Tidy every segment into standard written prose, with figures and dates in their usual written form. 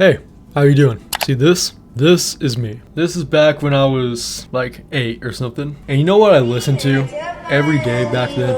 Hey, how you doing? See this? This is me. This is back when I was like 8 or something. And you know what I listened to every day back then?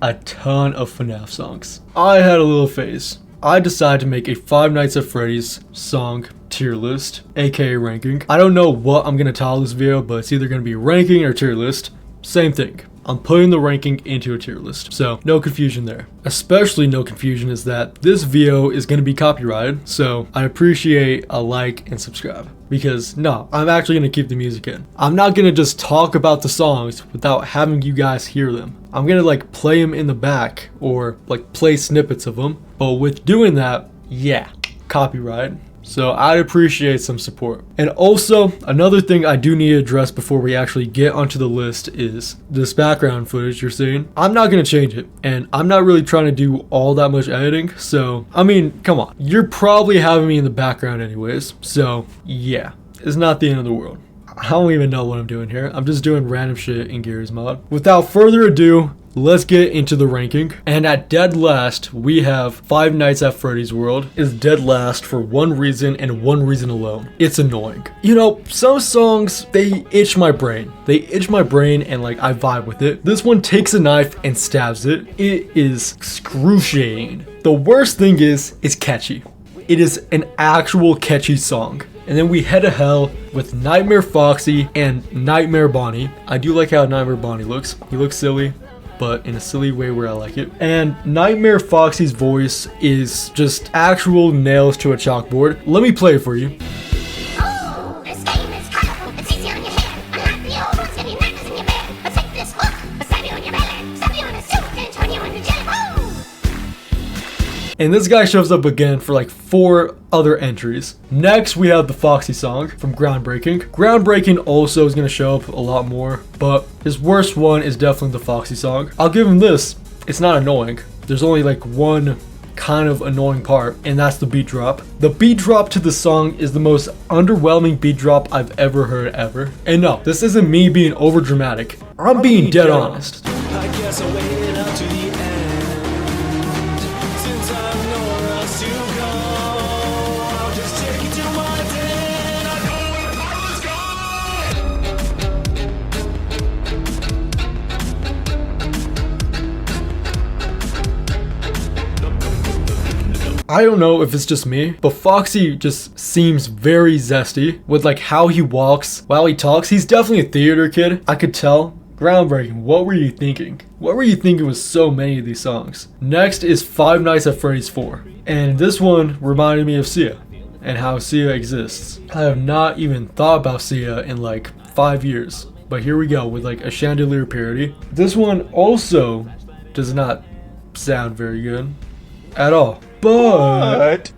A ton of FNAF songs. I had a little phase. I decided to make a Five Nights at Freddy's song tier list, aka ranking. I don't know what I'm gonna title this video, but it's either gonna be ranking or tier list. Same thing. I'm putting the ranking into a tier list, so no confusion there. Especially no confusion is that this video is going to be copyrighted, so I appreciate a like and subscribe. Because no, I'm actually going to keep the music in. I'm not going to just talk about the songs without having you guys hear them. I'm going to like play them in the back or like play snippets of them, but with doing that, yeah, copyright. So I'd appreciate some support. And also, another thing I do need to address before we actually get onto the list is this background footage you're seeing. I'm not going to change it, and I'm not really trying to do all that much editing, so, I mean, come on. You're probably having me in the background anyways, so, yeah, it's not the end of the world. I don't even know what I'm doing here. I'm just doing random shit in Gary's mod. Without further ado, let's get into the ranking. And at dead last, we have Five Nights at Freddy's World is dead last for one reason and one reason alone. It's annoying. You know, some songs, they itch my brain. They itch my brain and like I vibe with it. This one takes a knife and stabs it. It is excruciating. The worst thing is, it's catchy. It is an actual catchy song. And then we head to hell with Nightmare Foxy and Nightmare Bonnie. I do like how Nightmare Bonnie looks. He looks silly, but in a silly way where I like it. And Nightmare Foxy's voice is just actual nails to a chalkboard. Let me play it for you. Oh, this game is colorful. It's easy on your head. Unlock the old books, give you nightmares in your bed. But take this hook, stab you on your belly, stuff you in a suit, and turn you into jelly. Oh! And this guy shows up again for like 4 other entries. Next, we have the Foxy song from Groundbreaking. Groundbreaking also is going to show up a lot more, but his worst one is definitely the Foxy song. I'll give him this. It's not annoying. There's only like one kind of annoying part, and that's the beat drop. The beat drop to the song is the most underwhelming beat drop I've ever heard ever. And no, this isn't me being over dramatic. I'm being dead honest. I guess I waited up to the end. Since I've nowhere else to go, I'll just take you to my den. I know where power's gone. I don't know if it's just me, but Foxy just seems very zesty with like how he walks while he talks. He's definitely a theater kid. I could tell. Groundbreaking. What were you thinking? What were you thinking with so many of these songs? Next is Five Nights at Freddy's 4. And this one reminded me of Sia and how Sia exists. I have not even thought about Sia in like 5 years. But here we go with like a chandelier parody. This one also does not sound very good at all. But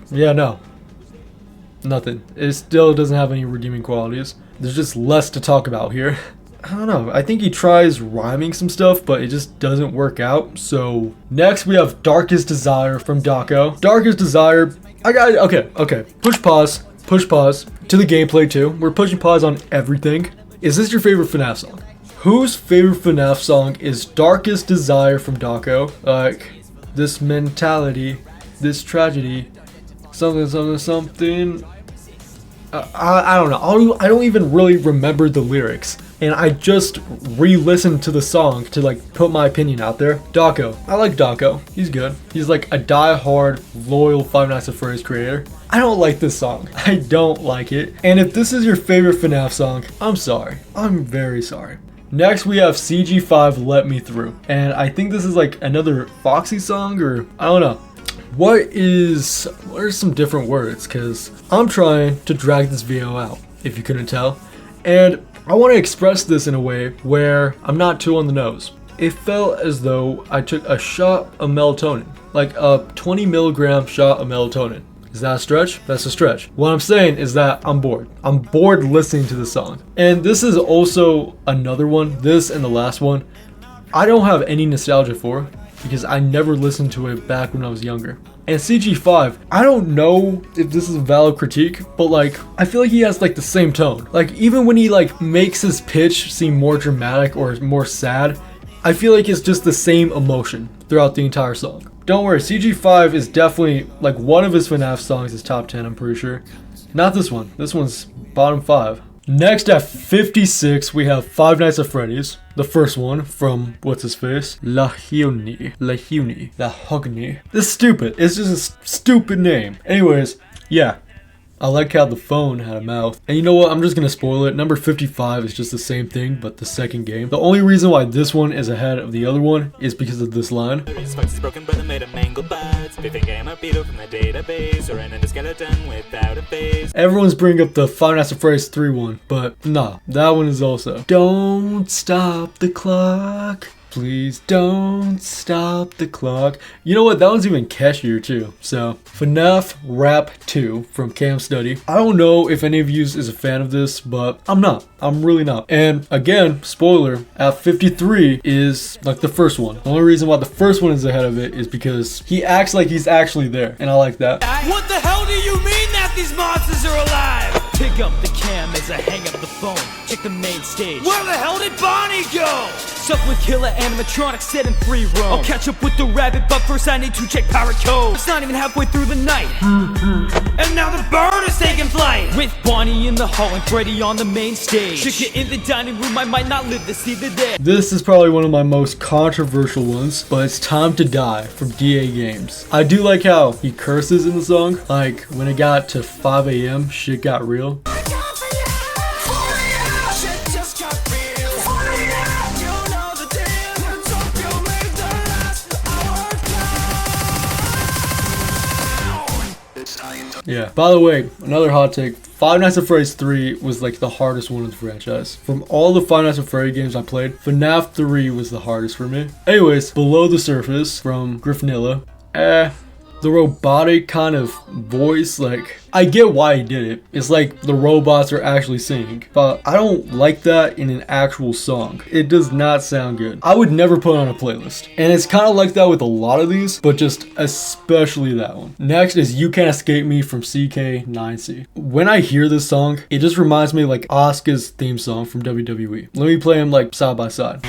yeah, no. Nothing. It still doesn't have any redeeming qualities. There's just less to talk about here. I don't know. I think he tries rhyming some stuff, but it just doesn't work out. So next we have Darkest Desire from Daco. Darkest Desire. Okay. Push pause to the gameplay too. We're pushing pause on everything. Is this your favorite FNAF song? Whose favorite FNAF song is Darkest Desire from Daco? Like, this mentality, this tragedy, something. I don't know. I don't even really remember the lyrics. And I just re-listened to the song to like put my opinion out there. Daco. I like Daco. He's good. He's like a die-hard, loyal Five Nights at Freddy's creator. I don't like this song. I don't like it. And if this is your favorite FNAF song, I'm sorry. I'm very sorry. Next we have CG5 Let Me Through. And I think this is like another Foxy song, or I don't know. What are some different words? Because I'm trying to drag this video out, if you couldn't tell. And I want to express this in a way where I'm not too on the nose. It felt as though I took a shot of melatonin, like a 20 milligram shot of melatonin. Is that a stretch? That's a stretch. What I'm saying is that I'm bored. I'm bored listening to the song. And this is also another one, this and the last one, I don't have any nostalgia for because I never listened to it back when I was younger. And CG5, I don't know if this is a valid critique, but like, I feel like he has like the same tone. Like, even when he like makes his pitch seem more dramatic or more sad, I feel like it's just the same emotion throughout the entire song. Don't worry, CG5 is definitely like one of his FNAF songs is top 10, I'm pretty sure. Not this one. This one's bottom 5. Next at 56, we have Five Nights at Freddy's. The first one from, what's his face? Lahuni. This is stupid. It's just a stupid name. Anyways, yeah. I like how the phone had a mouth. And you know what? I'm just gonna spoil it. Number 55 is just the same thing, but the second game. The only reason why this one is ahead of the other one is because of this line. His fox is broken, but I made a mangled buds. They think I'm a beetle from the database, or an endoskeleton without a face. Everyone's bringing up the Five Nights at Freddy's 3 one, but nah, that one is also. Don't stop the clock. Please don't stop the clock. You know what? That one's even catchier too. So, FNAF Rap 2 from Cam Study. I don't know if any of you is a fan of this, but I'm not. I'm really not. And again, spoiler, at 53 is like the first one. The only reason why the first one is ahead of it is because he acts like he's actually there. And I like that. What the hell do you mean that these monsters are alive? Pick up the cam as I hang up the phone. Check the main stage. Where the hell did Bonnie go? Stuck with killer animatronics set in free roam. I'll catch up with the rabbit, but first I need to check power code. It's not even halfway through the night. And now the bird is taking flight. With Bonnie in the hall and Freddy on the main stage. Chicken in the dining room, I might not live to see the day. This is probably one of my most controversial ones, but it's Time to Die from DA Games. I do like how he curses in the song. Like, when it got to 5 a.m., shit got real. Yeah. By the way, another hot take. Five Nights at Freddy's 3 was like the hardest one in the franchise. From all the Five Nights at Freddy games I played, FNAF 3 was the hardest for me. Anyways, Below the Surface from Griffinilla. The robotic kind of voice, like, I get why he did it. It's like the robots are actually singing, but I don't like that in an actual song. It does not sound good. I would never put it on a playlist. And it's kind of like that with a lot of these, but just especially that one. Next is You Can't Escape Me from CK9C. When I hear this song, it just reminds me of like Asuka's theme song from WWE. Let me play them like side by side.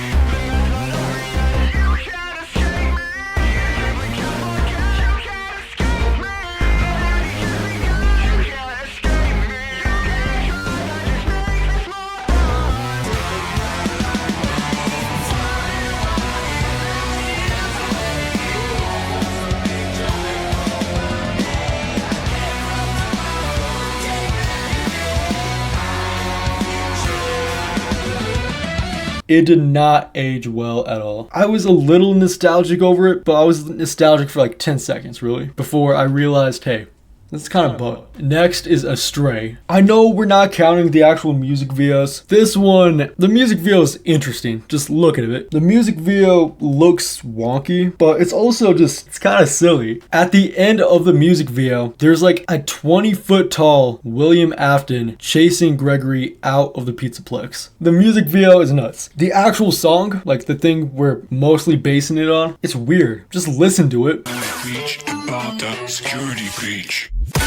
It did not age well at all. I was a little nostalgic over it, but I was nostalgic for like 10 seconds really, before I realized, hey, that's kind of bug. Next is Astray. I know we're not counting the actual music videos. This one, the music video is interesting. Just look at it. The music video looks wonky, but it's also just, it's kind of silly. At the end of the music video, there's like a 20-foot tall William Afton chasing Gregory out of the Pizzaplex. The music video is nuts. The actual song, like the thing we're mostly basing it on, it's weird. Just listen to it. Breach about that security breach. I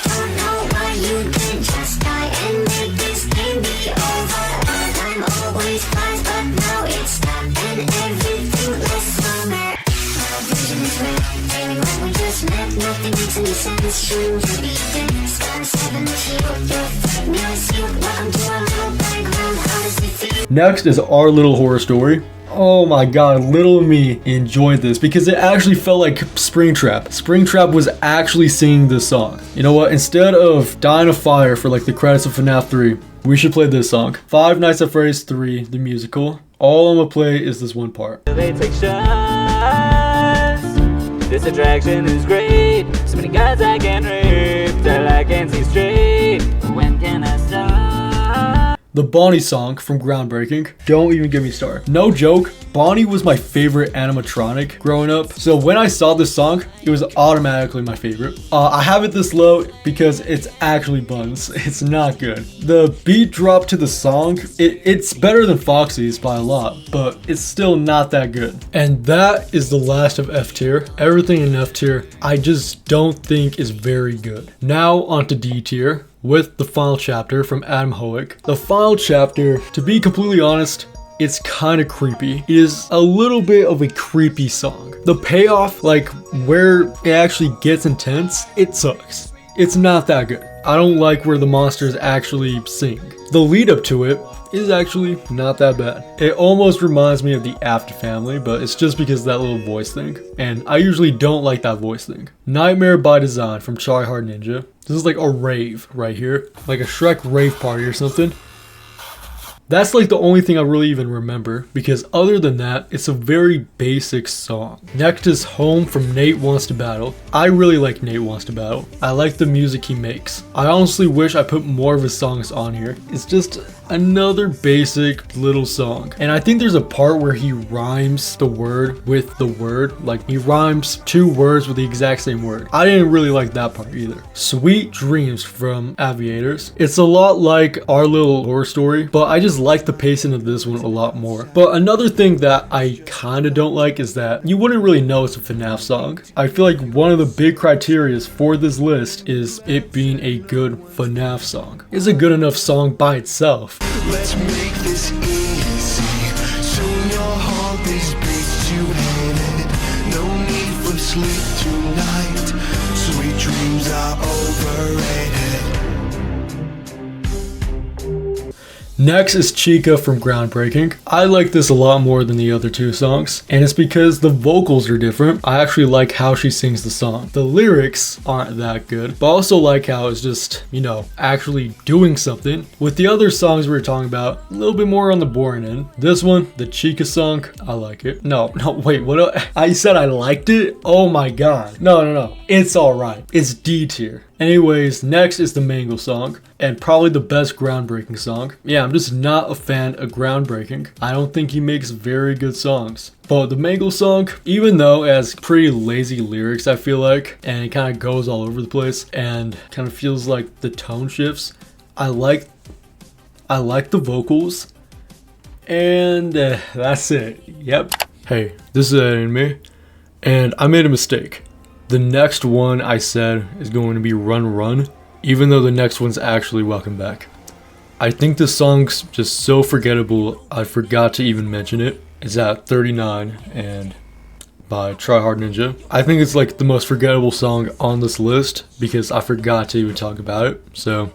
don't know why you didn't just die and make this game be over. I'm always fine, but now it's stopped and everything lasts longer. Our vision is red, failing like we just met. Nothing makes any sense. Stream to be dead. Star 7 shield, your fake news. Welcome to our little background. How does it feel? Next is Our Little Horror Story. Oh my god, little me enjoyed this because it actually felt like Springtrap. Springtrap was actually singing this song. You know what? Instead of Dying of Fire for like the credits of FNAF 3, we should play this song. Five Nights at Freddy's 3, the musical. All I'm gonna play is this one part. They take shots. This attraction is great. So many guys I can rape till I can't see straight. When can I stop? The Bonnie song from Groundbreaking. Don't even get me started. No joke, Bonnie was my favorite animatronic growing up. So when I saw this song, it was automatically my favorite. I have it this low because it's actually buns. It's not good. The beat drop to the song, it's better than Foxy's by a lot, but it's still not that good. And that is the last of F tier. Everything in F tier, I just don't think is very good. Now onto D tier with the final chapter from Adam Hoek. The final chapter, to be completely honest, it's kind of creepy. It is a little bit of a creepy song. The payoff, like where it actually gets intense, it sucks. It's not that good. I don't like where the monsters actually sing. The lead up to it is actually not that bad. It almost reminds me of the After Family, but it's just because of that little voice thing. And I usually don't like that voice thing. Nightmare by Design from Try Hard Ninja. This is like a rave right here. Like a Shrek rave party or something. That's like the only thing I really even remember, because other than that, it's a very basic song. Next is Home from Nate Wants to Battle. I really like Nate Wants to Battle. I like the music he makes. I honestly wish I put more of his songs on here. It's just another basic little song. And I think there's a part where he rhymes the word with the word. Like he rhymes two words with the exact same word. I didn't really like that part either. Sweet Dreams from Aviators. It's a lot like Our Little Horror Story, but I just like the pacing of this one a lot more. But another thing that I kind of don't like is that you wouldn't really know it's a FNAF song. I feel like one of the big criterias for this list is it being a good FNAF song. It's a good enough song by itself. Let's make this easy. Soon your heart these beats you hate it. No need for sleep tonight. Sweet dreams are overrated. Next is Chica from Groundbreaking. I like this a lot more than the other two songs, and it's because the vocals are different. I actually like how she sings the song. The lyrics aren't that good, but I also like how it's just, you know, actually doing something. With the other songs we were talking about, a little bit more on the boring end. This one, the Chica song, I like it. No, wait, what? I said I liked it? Oh my god. No. It's alright. It's D tier. Anyways, next is the Mango song, and probably the best Groundbreaking song. Yeah, I'm just not a fan of Groundbreaking. I don't think he makes very good songs. But the Mango song, even though it has pretty lazy lyrics, I feel like, and it kind of goes all over the place, and kind of feels like the tone shifts, I like the vocals, and that's it. Yep. Hey, this is me, and I made a mistake. The next one I said is going to be Run Run, even though the next one's actually Welcome Back. I think this song's just so forgettable, I forgot to even mention it. It's at 39 and by Try Hard Ninja. I think it's like the most forgettable song on this list because I forgot to even talk about it, so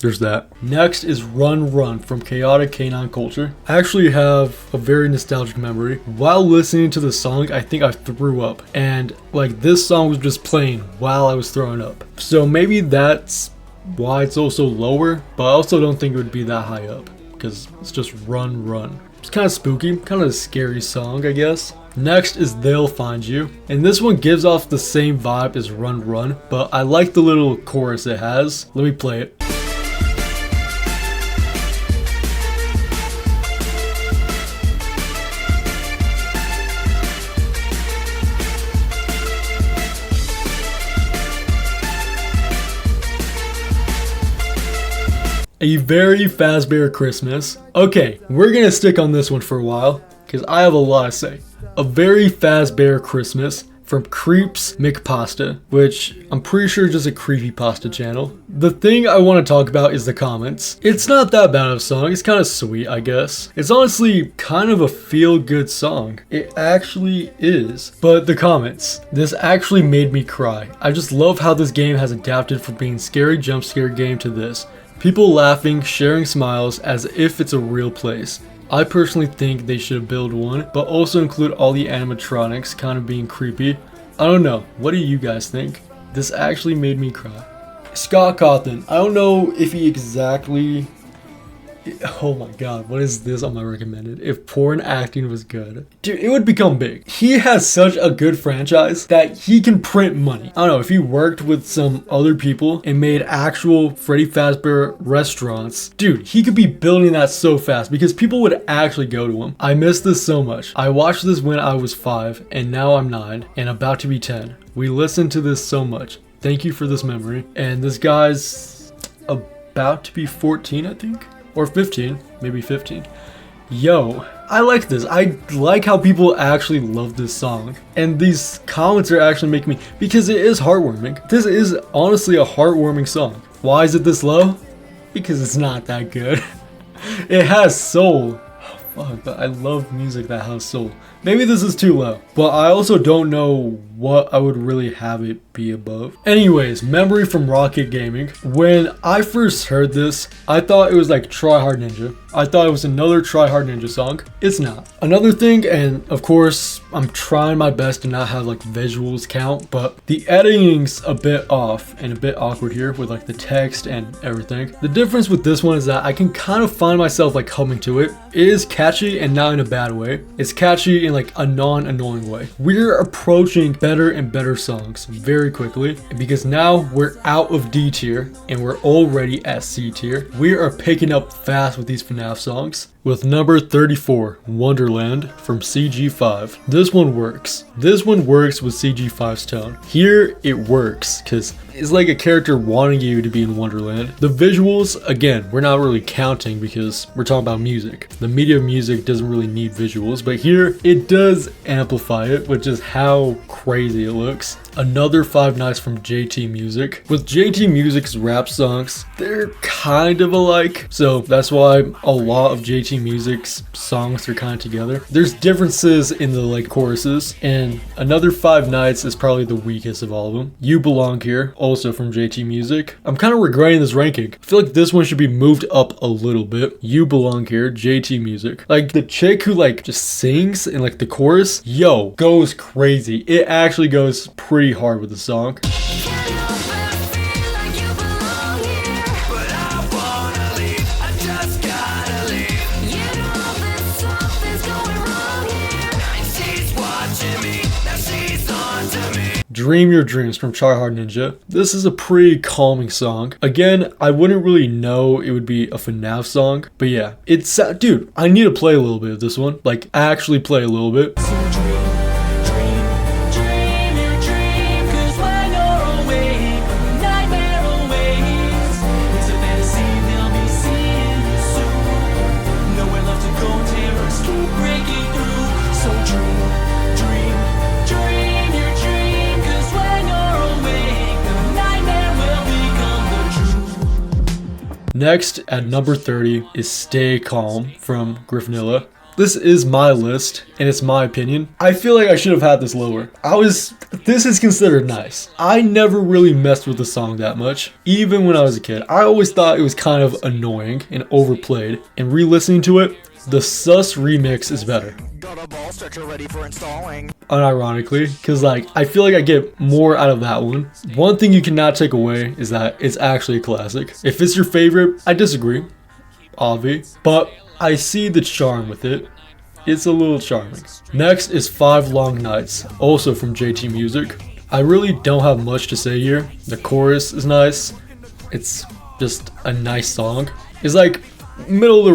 there's that. Next is Run Run from Chaotic Canine Culture. I actually have a very nostalgic memory. While listening to the song, I think I threw up. And like this song was just playing while I was throwing up. So maybe that's why it's also lower, but I also don't think it would be that high up because it's just Run Run. It's kind of spooky, kind of a scary song, I guess. Next is They'll Find You, and this one gives off the same vibe as Run Run, but I like the little chorus it has. Let me play it. A Very Fazbear Christmas. Okay, we're gonna stick on this one for a while, because I have a lot to say. A Very Fazbear Christmas from Creeps McPasta, which I'm pretty sure is just a creepypasta channel. The thing I want to talk about is the comments. It's not that bad of a song, it's kind of sweet, I guess. It's honestly kind of a feel-good song. It actually is. But the comments, this actually made me cry. I just love how this game has adapted from being a scary jump scare game to this. People laughing, sharing smiles as if it's a real place. I personally think they should build one, but also include all the animatronics kind of being creepy. I don't know, what do you guys think? This actually made me cry. Scott Cawthon, I don't know if he exactly Oh my god, what is this on my recommended? If porn acting was good. Dude, it would become big. He has such a good franchise that he can print money. I don't know, if he worked with some other people and made actual Freddy Fazbear restaurants, dude, he could be building that so fast because people would actually go to him. I miss this so much. I watched this when I was 5 and now I'm 9 and about to be 10. We listened to this so much. Thank you for this memory. And this guy's about to be 14, I think. Or 15, maybe 15. Yo, I like this. I like how people actually love this song. And these comments are actually making me, because it is heartwarming. This is honestly a heartwarming song. Why is it this low? Because it's not that good. It has soul. Oh, fuck, but I love music that has soul. Maybe this is too low, but I also don't know what I would really have it be above. Anyways, memory from Rocket Gaming. When I first heard this, I thought it was like Try Hard Ninja. I thought it was another Try Hard Ninja song. It's not. Another thing, and of course, I'm trying my best to not have like visuals count, but the editing's a bit off and a bit awkward here with like the text and everything. The difference with this one is that I can kind of find myself like humming to it. It is catchy and not in a bad way. It's catchy in like a non-annoying way. We're approaching better and better songs very quickly because now we're out of D tier and we're already at C tier. We are picking up fast with these FNAF songs. With number 34, Wonderland from CG5. This one works. This one works with CG5's tone. Here it works because it's like a character wanting you to be in Wonderland. The visuals, again, we're not really counting because we're talking about music. The media of music doesn't really need visuals, but here it does amplify it, which is how crazy it looks. Another Five Nights from JT Music. With JT Music's rap songs, they're kind of alike, so that's why a lot of JT Music's songs are kind of together. There's differences in the like choruses, and Another Five Nights is probably the weakest of all of them. You Belong Here, also from JT Music. I'm kind of regretting this ranking. I feel like this one should be moved up a little bit. You Belong Here, JT Music. Like the chick who like just sings in like the chorus, yo, goes crazy. It actually goes pretty hard with the song. Dream Your Dreams from Try Hard Ninja. This is a pretty calming song. Again, I wouldn't really know it would be a FNAF song, but yeah, it's, dude, I need to play a little bit of this one. Like, actually play a little bit. Next, at number 30, is Stay Calm from Griffinilla. This is my list, and it's my opinion. I feel like I should have had this lower. This is considered nice. I never really messed with the song that much, even when I was a kid. I always thought it was kind of annoying and overplayed, and re-listening to it, the Sus remix is better. Got a ball stretcher ready for installing. Unironically, because like I feel like I get more out of that one. One thing you cannot take away is that it's actually a classic. If it's your favorite, I disagree, obvi, but I see the charm with it. It's a little charming. Next is 5 Long Nights, also from JT Music. I really don't have much to say here. The chorus is nice. It's just a nice song. It's like middle of the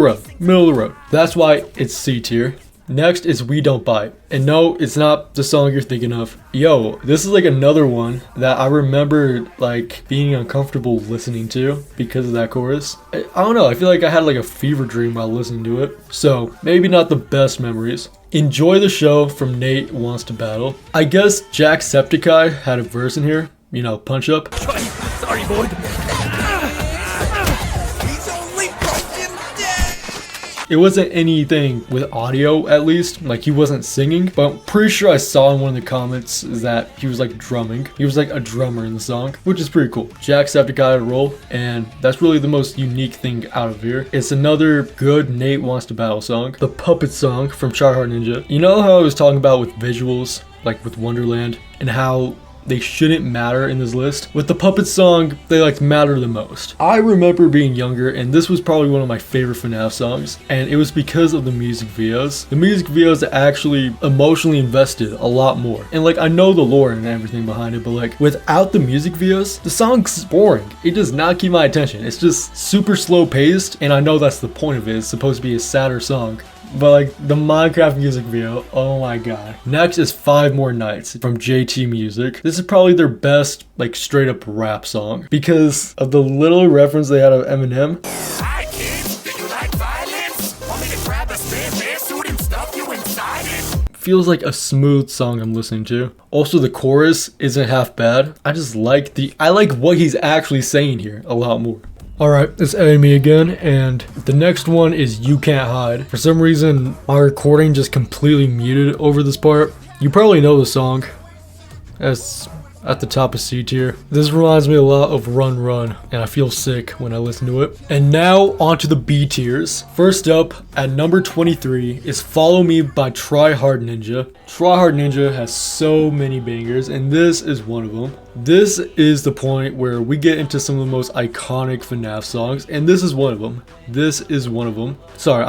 road. That's why it's C tier. Next is We Don't Bite. And no, it's not the song you're thinking of. Yo, this is like another one that I remember like being uncomfortable listening to because of that chorus. I don't know, I feel like I had like a fever dream while listening to it. So maybe not the best memories. Enjoy the Show from Nate Wants to Battle. I guess Jacksepticeye had a verse in here. You know, punch up. Sorry, boy. It wasn't anything with audio, at least, like he wasn't singing, but I'm pretty sure I saw in one of the comments that he was like drumming. He was like a drummer in the song, which is pretty cool. Jacksepticeye had a role, and that's really the most unique thing out of here. It's another good Nate Wants to Battle song. The Puppet Song from Try Hard Ninja. You know how I was talking about with visuals, like with Wonderland, and how they shouldn't matter in this list. With the puppet song, they like matter the most. I remember being younger and this was probably one of my favorite FNAF songs, and it was because of the music videos. The music videos actually emotionally invested a lot more. And like I know the lore and everything behind it, but like without the music videos, the song's boring. It does not keep my attention. It's just super slow paced, and I know that's the point of it. It's supposed to be a sadder song. But like the Minecraft music video, oh my god. Next is 5 More Nights from JT Music. This is probably their best like straight up rap song because of the little reference they had of Eminem. Hi kids, do you like violence? Want me to grab a spare suit and stuff you inside it? Feels like a smooth song I'm listening to. Also the chorus isn't half bad. I like what he's actually saying here a lot more. Alright, it's me again, and the next one is You Can't Hide. For some reason, my recording just completely muted over this part. You probably know the song. It's at the top of C tier. This reminds me a lot of Run Run, and I feel sick when I listen to it. And now onto the B tiers. First up, at number 23 is Follow Me by Try Hard Ninja. Try Hard Ninja has so many bangers, and this is one of them. This is the point where we get into some of the most iconic FNAF songs, and this is one of them. This is one of them. Sorry,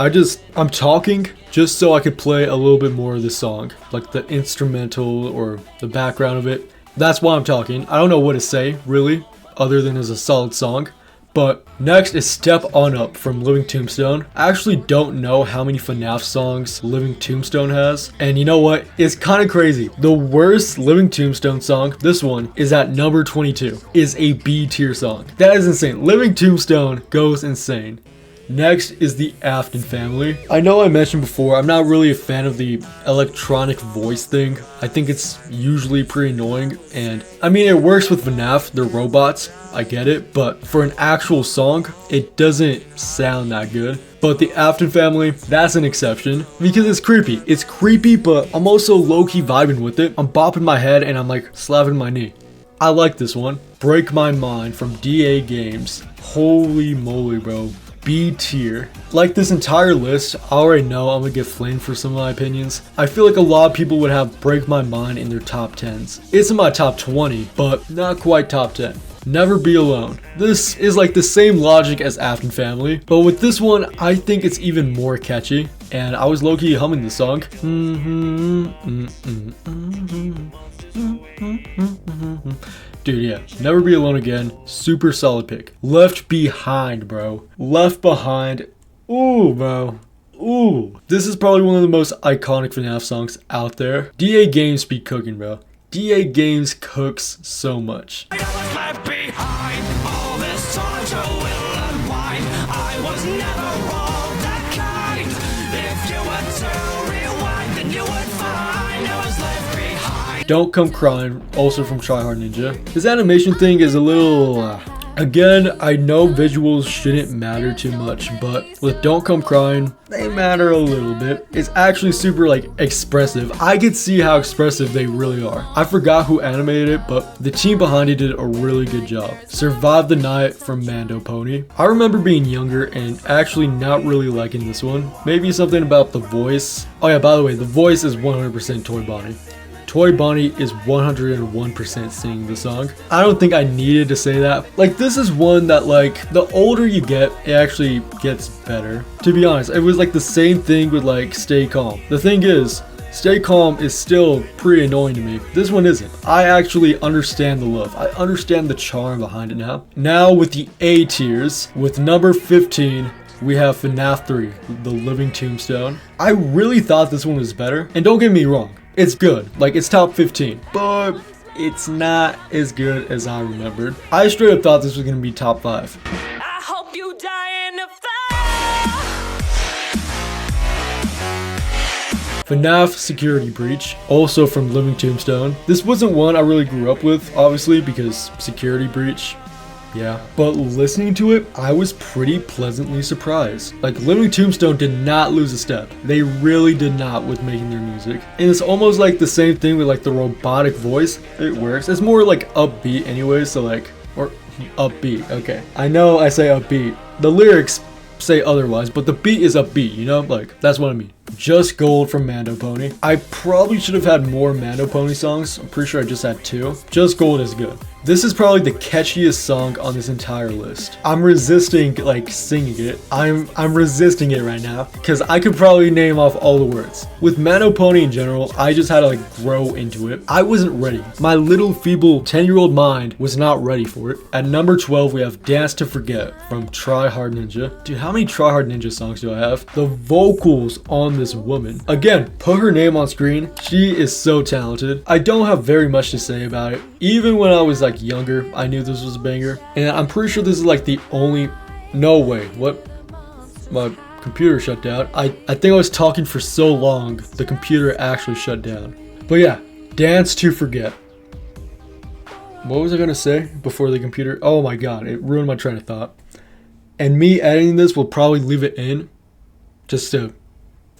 I'm talking just so I could play a little bit more of this song, like the instrumental or the background of it. That's why I'm talking. I don't know what to say, really, other than it's a solid song. But next is Step On Up from Living Tombstone. I actually don't know how many FNAF songs Living Tombstone has. And you know what? It's kind of crazy. The worst Living Tombstone song, this one, is at number 22. Is a B tier song. That is insane. Living Tombstone goes insane. Next is the Afton family. I know I mentioned before, I'm not really a fan of the electronic voice thing. I think it's usually pretty annoying, and I mean, it works with FNAF, they're robots, I get it, but for an actual song, it doesn't sound that good. But the Afton family, that's an exception, because it's creepy. It's creepy, but I'm also low-key vibing with it. I'm bopping my head and I'm like slapping my knee. I like this one. Break My Mind from DA Games. Holy moly, bro. B tier. Like this entire list, I already know I'm gonna get flamed for some of my opinions. I feel like a lot of people would have Break My Mind in their top 10s. It's in my top 20, but not quite top 10. Never Be Alone. This is like the same logic as Afton Family, but with this one, I think it's even more catchy. And I was low-key humming the song. Dude, yeah, Never Be Alone Again, super solid pick. Left Behind, bro. Left Behind, ooh, bro. Ooh. This is probably one of the most iconic FNAF songs out there. DA Games be cooking, bro. DA Games cooks so much. Left behind, all this torture will unwind. I was never all that kind. If you were to rewind, then you would find I was left behind. Don't Come Crying, also from Try Hard Ninja. This animation thing is a little... Again, I know visuals shouldn't matter too much, but with Don't Come Crying, they matter a little bit. It's actually super like expressive. I could see how expressive they really are. I forgot who animated it, but the team behind it did a really good job. Survive the Night from Mando Pony. I remember being younger and actually not really liking this one. Maybe something about the voice. Oh yeah, by the way, the voice is 100% Toy Bonnie. Toy Bonnie is 101% singing the song. I don't think I needed to say that. Like, this is one that, like, the older you get, it actually gets better. To be honest, it was like the same thing with, like, Stay Calm. The thing is, Stay Calm is still pretty annoying to me. This one isn't. I actually understand the love. I understand the charm behind it now. Now with the A tiers, with number 15, we have FNAF 3, The Living Tombstone. I really thought this one was better, and don't get me wrong. It's good, like it's top 15, but it's not as good as I remembered. I straight up thought this was gonna be top 5. I hope you die in a fire. FNAF Security Breach, also from Living Tombstone. This wasn't one I really grew up with, obviously, because Security Breach, yeah. But listening to it, I was pretty pleasantly surprised. Like, Living Tombstone did not lose a step. They really did not with making their music. And it's almost like the same thing with like the robotic voice. It works. It's more like upbeat anyway, so like, or upbeat, okay. I know I say upbeat. The lyrics say otherwise, but the beat is upbeat, you know? Like, that's what I mean. Just Gold from Mando Pony. I probably should have had more Mando Pony songs. I'm pretty sure I just had 2. Just Gold is good. This is probably the catchiest song on this entire list. I'm resisting like singing it. I'm resisting it right now because I could probably name off all the words. With Mano Pony in general, I just had to like grow into it. I wasn't ready. My little feeble 10-year-old mind was not ready for it. At number 12, we have Dance to Forget from Try Hard Ninja. Dude, how many Try Hard Ninja songs do I have? The vocals on this woman. Again, put her name on screen. She is so talented. I don't have very much to say about it. Even when I was like younger, I knew this was a banger, and I'm pretty sure this is like the only. No way, what? My computer shut down. I think I was talking for so long the computer actually shut down. But yeah, Dance to Forget. What was I gonna say before the computer? Oh my god, it ruined my train of thought. And me editing this will probably leave it in just to,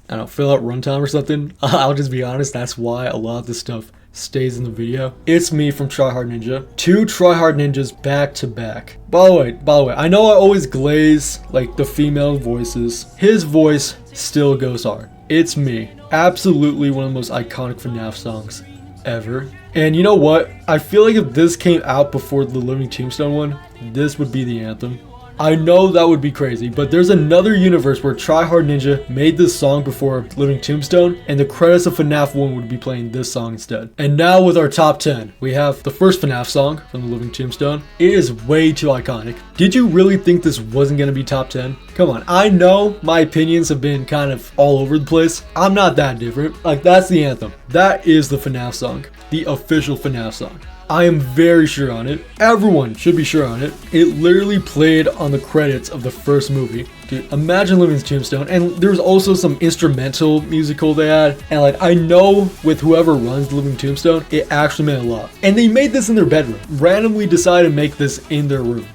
I don't know, fill out runtime or something. I'll just be honest, that's why a lot of this stuff stays in the video. It's me from Try Hard Ninja. 2 Try Hard Ninjas back to back. By the way, I know I always glaze like the female voices. His voice still goes hard. It's me. Absolutely one of the most iconic FNAF songs ever. And you know what? I feel like if this came out before the Living Tombstone one, this would be the anthem. I know that would be crazy, but there's another universe where Try Hard Ninja made this song before Living Tombstone, and the credits of FNAF 1 would be playing this song instead. And now with our top 10, we have the first FNAF song from the Living Tombstone. It is way too iconic. Did you really think this wasn't going to be top 10? Come on, I know my opinions have been kind of all over the place. I'm not that different. Like, that's the anthem. That is the FNAF song. The official FNAF song. I am very sure on it. Everyone should be sure on it. It literally played on the credits of the first movie. Dude, imagine Living Tombstone. And there was also some instrumental musical they had. And like, I know with whoever runs Living Tombstone, it actually meant a lot. And they made this in their bedroom. Randomly decided to make this in their room.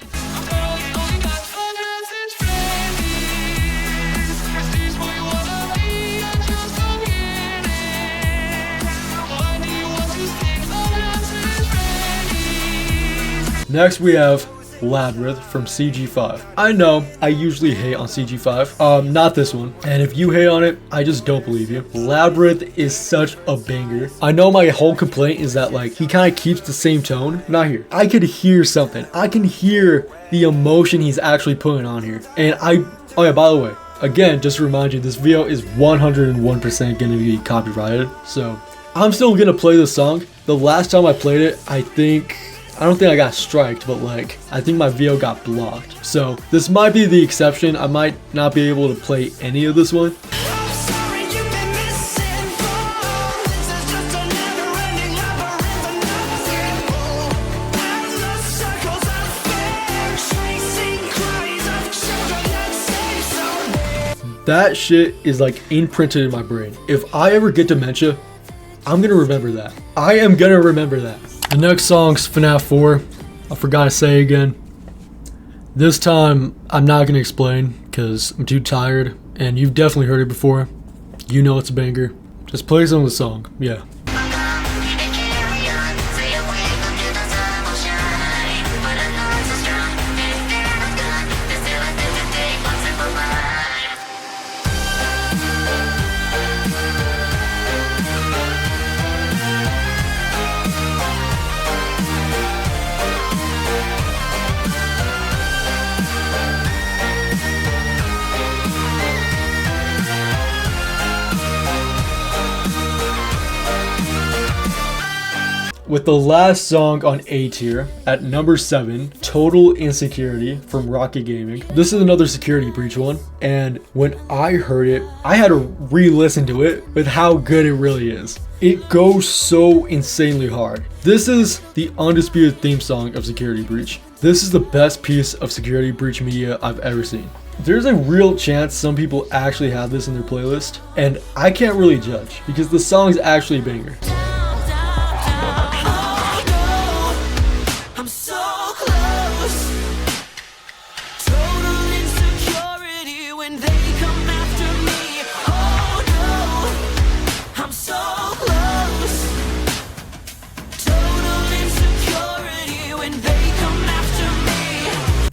Next we have Labyrinth from CG5. I know I usually hate on CG5, not this one. And if you hate on it, I just don't believe you. Labyrinth is such a banger. I know my whole complaint is that like he kind of keeps the same tone. Not here. I could hear something. I can hear the emotion he's actually putting on here. And oh yeah, by the way, again, just to remind you, this video is 101% gonna be copyrighted. So I'm still gonna play this song. The last time I played it, I don't think I got striked, but like, I think my video got blocked. So this might be the exception. I might not be able to play any of this one. That shit is like imprinted in my brain. If I ever get dementia, I'm gonna remember that. I am gonna remember that. The next song's FNAF 4. I forgot to say again. This time, I'm not going to explain because I'm too tired. And you've definitely heard it before. You know it's a banger. Just play some of the song. Yeah. With the last song on A tier, at number 7, Total Insecurity from Rocket Gaming. This is another Security Breach one, and when I heard it, I had to re-listen to it with how good it really is. It goes so insanely hard. This is the undisputed theme song of Security Breach. This is the best piece of Security Breach media I've ever seen. There's a real chance some people actually have this in their playlist, and I can't really judge because the song is actually a banger.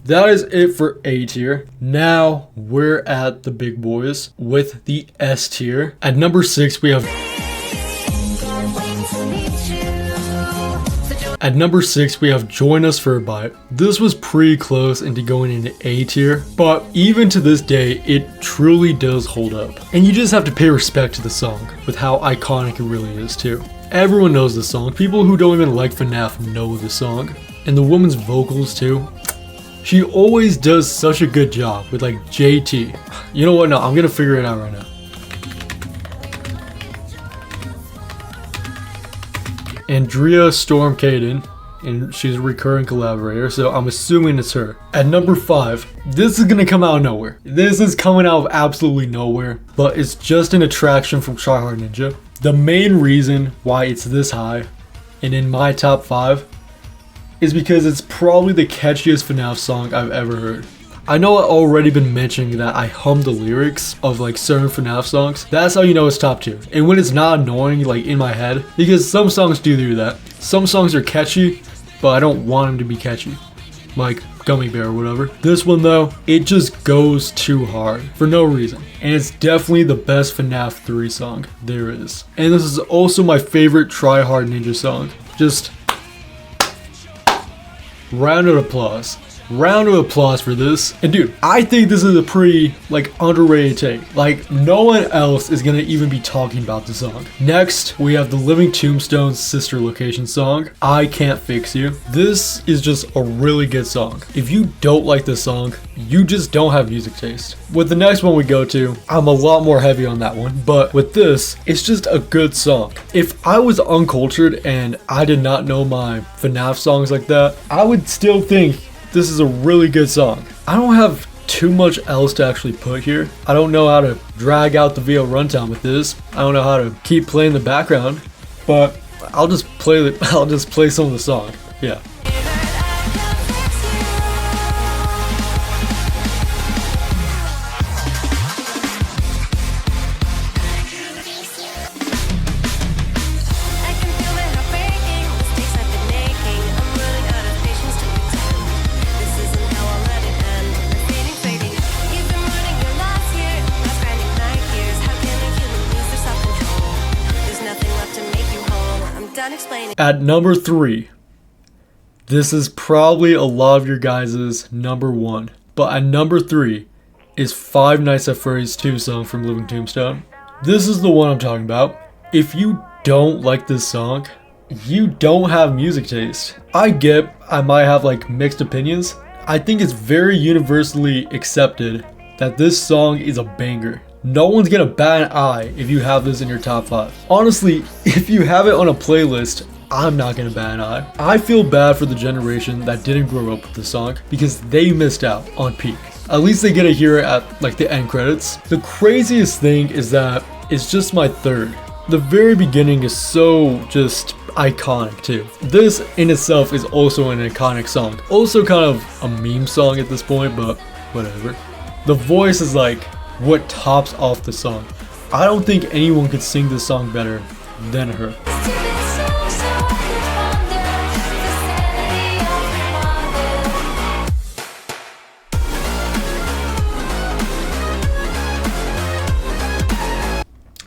that is it for A tier. Now we're at the big boys with the S tier. At number 6 we have Join Us for a Bite. This was pretty close into going into A tier, but even to this day, it truly does hold up. And you just have to pay respect to the song with how iconic it really is too. Everyone knows the song. People who don't even like FNAF know the song. And the woman's vocals too. She always does such a good job with like JT. You know what? No, I'm gonna figure it out right now. Andrea Storm Caden, and she's a recurring collaborator, so I'm assuming it's her. At number 5, this is gonna come out of nowhere. This is coming out of absolutely nowhere, but it's just an attraction from Try Hard Ninja. The main reason why it's this high, and in my top 5, is because it's probably the catchiest FNAF song I've ever heard. I know I've already been mentioning that I hum the lyrics of like certain FNAF songs. That's how you know it's top tier. And when it's not annoying like in my head, because some songs do that. Some songs are catchy, but I don't want them to be catchy. Like Gummy Bear or whatever. This one though, it just goes too hard for no reason. And it's definitely the best FNAF 3 song there is. And this is also my favorite Try Hard Ninja song. Just round of applause. Round of applause for this. And dude, I think this is a pretty like underrated take. Like no one else is gonna even be talking about the song. Next, we have the Living Tombstone's sister location song, I Can't Fix You. This is just a really good song. If you don't like this song, you just don't have music taste. With the next one we go to, I'm a lot more heavy on that one, but with this, it's just a good song. If I was uncultured and I did not know my FNAF songs like that, I would still think this is a really good song. I don't have too much else to actually put here. I don't know how to drag out the VO runtime with this. I don't know how to keep playing the background, but I'll just play some of the song. Yeah. At number 3, this is probably a lot of your guys' number 1, but at number 3 is Five Nights at Freddy's 2 song from Living Tombstone. This is the one I'm talking about. If you don't like this song, you don't have music taste. I get I might have like mixed opinions. I think it's very universally accepted that this song is a banger. No one's gonna bat an eye if you have this in your top 5. Honestly, if you have it on a playlist, I'm not gonna bat an eye. I feel bad for the generation that didn't grow up with the song because they missed out on peak. At least they get to hear it at like the end credits. The craziest thing is that it's just my 3rd. The very beginning is so just iconic too. This in itself is also an iconic song. Also kind of a meme song at this point, but whatever. The voice is like what tops off the song. I don't think anyone could sing this song better than her.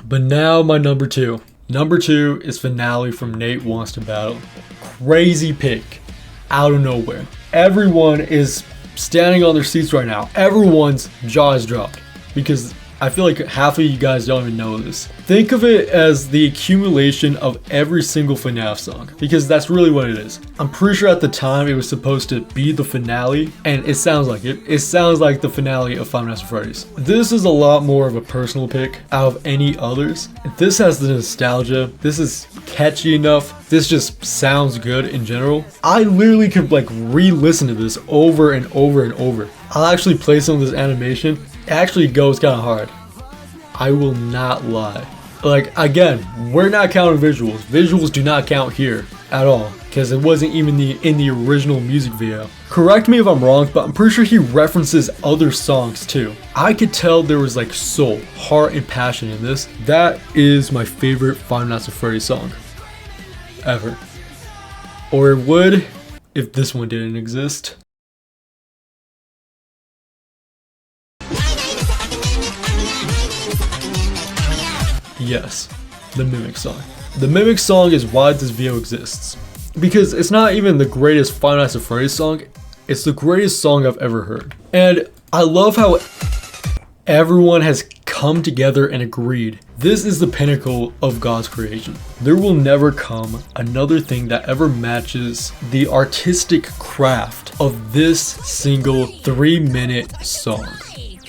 But now my number 2. Number 2 is Finale from Nate Wants to Battle. Crazy pick out of nowhere. Everyone is standing on their seats right now. Everyone's jaw is dropped because I feel like half of you guys don't even know this. Think of it as the accumulation of every single FNAF song, because that's really what it is. I'm pretty sure at the time it was supposed to be the finale, and it sounds like it. It sounds like the finale of Five Nights at Freddy's. This is a lot more of a personal pick out of any others. This has the nostalgia. This is catchy enough. This just sounds good in general. I literally could like re-listen to this over and over and over. I'll actually play some of this animation. It actually goes kind of hard. I will not lie. Like, again, we're not counting visuals. Visuals do not count here at all, because it wasn't even in the original music video. Correct me if I'm wrong, but I'm pretty sure he references other songs too. I could tell there was like soul, heart, and passion in this. That is my favorite Five Nights at Freddy's song ever. Or it would if this one didn't exist. Yes, the Mimic song. The Mimic song is why this video exists. Because it's not even the greatest Five Nights at Freddy's song, it's the greatest song I've ever heard. And I love how everyone has come together and agreed this is the pinnacle of God's creation. There will never come another thing that ever matches the artistic craft of this single 3-minute song.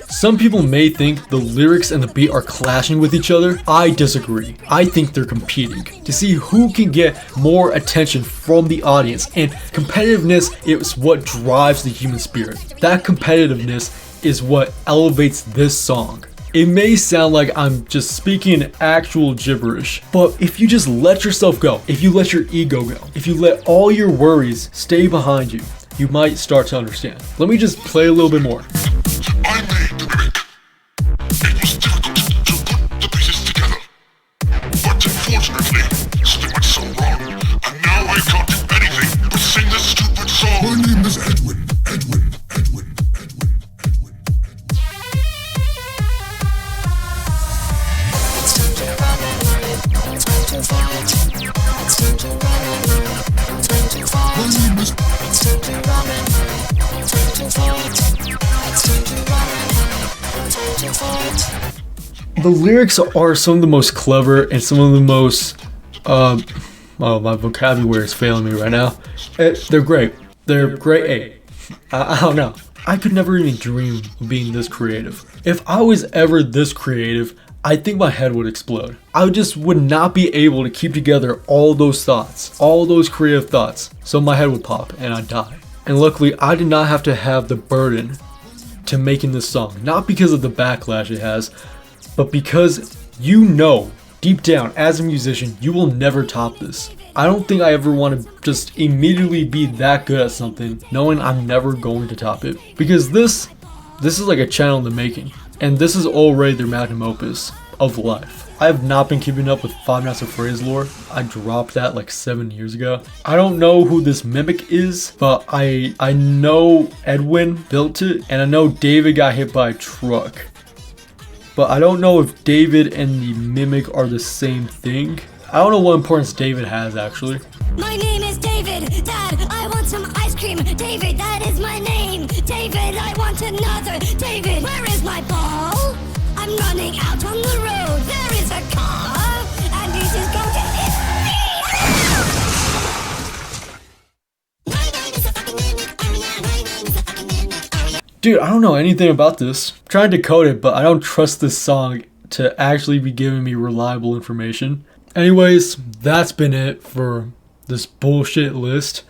Some people may think the lyrics and the beat are clashing with each other. I disagree. I think they're competing to see who can get more attention from the audience, and competitiveness is what drives the human spirit. That competitiveness is what elevates this song. It may sound like I'm just speaking actual gibberish, but if you just let yourself go, if you let your ego go, if you let all your worries stay behind you, you might start to understand. Let me just play a little bit more. I made the mimic. It was difficult to put the pieces together. But unfortunately, something went so wrong. And now I can't do anything but sing this stupid song. My name is Edwin. The lyrics are some of the most clever and some of the most, oh, my vocabulary is failing me right now. They're great. They're great A. I don't know. I could never even dream of being this creative. If I was ever this creative, I think my head would explode. I just would not be able to keep together all those thoughts, all those creative thoughts. So my head would pop and I'd die. And luckily, I did not have to have the burden to making this song. Not because of the backlash it has, but because you know, deep down, as a musician, you will never top this. I don't think I ever want to just immediately be that good at something, knowing I'm never going to top it. Because this is like a channel in the making. And this is already their magnum opus of life. I have not been keeping up with Five Nights at Freddy's lore. I dropped that like 7 years ago. I don't know who this Mimic is, but I know Edwin built it, and I know David got hit by a truck. But I don't know if David and the Mimic are the same thing. I don't know what importance David has actually. My name is David. Dad, I want some ice cream. David, that is my name. David, I want another. David, where is my ball? I'm running out on the road. There is a car, and it is going to hit me. My name is a fucking mimic. Oh yeah, my name is a fucking mimic. Oh yeah. Dude, I don't know anything about this. I'm trying to decode it, but I don't trust this song to actually be giving me reliable information. Anyways, that's been it for this bullshit list.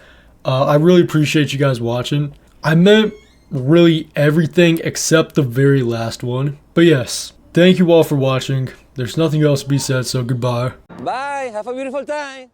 I really appreciate you guys watching. I meant really everything except the very last one. But yes, thank you all for watching. There's nothing else to be said, so goodbye. Bye. Have a beautiful time.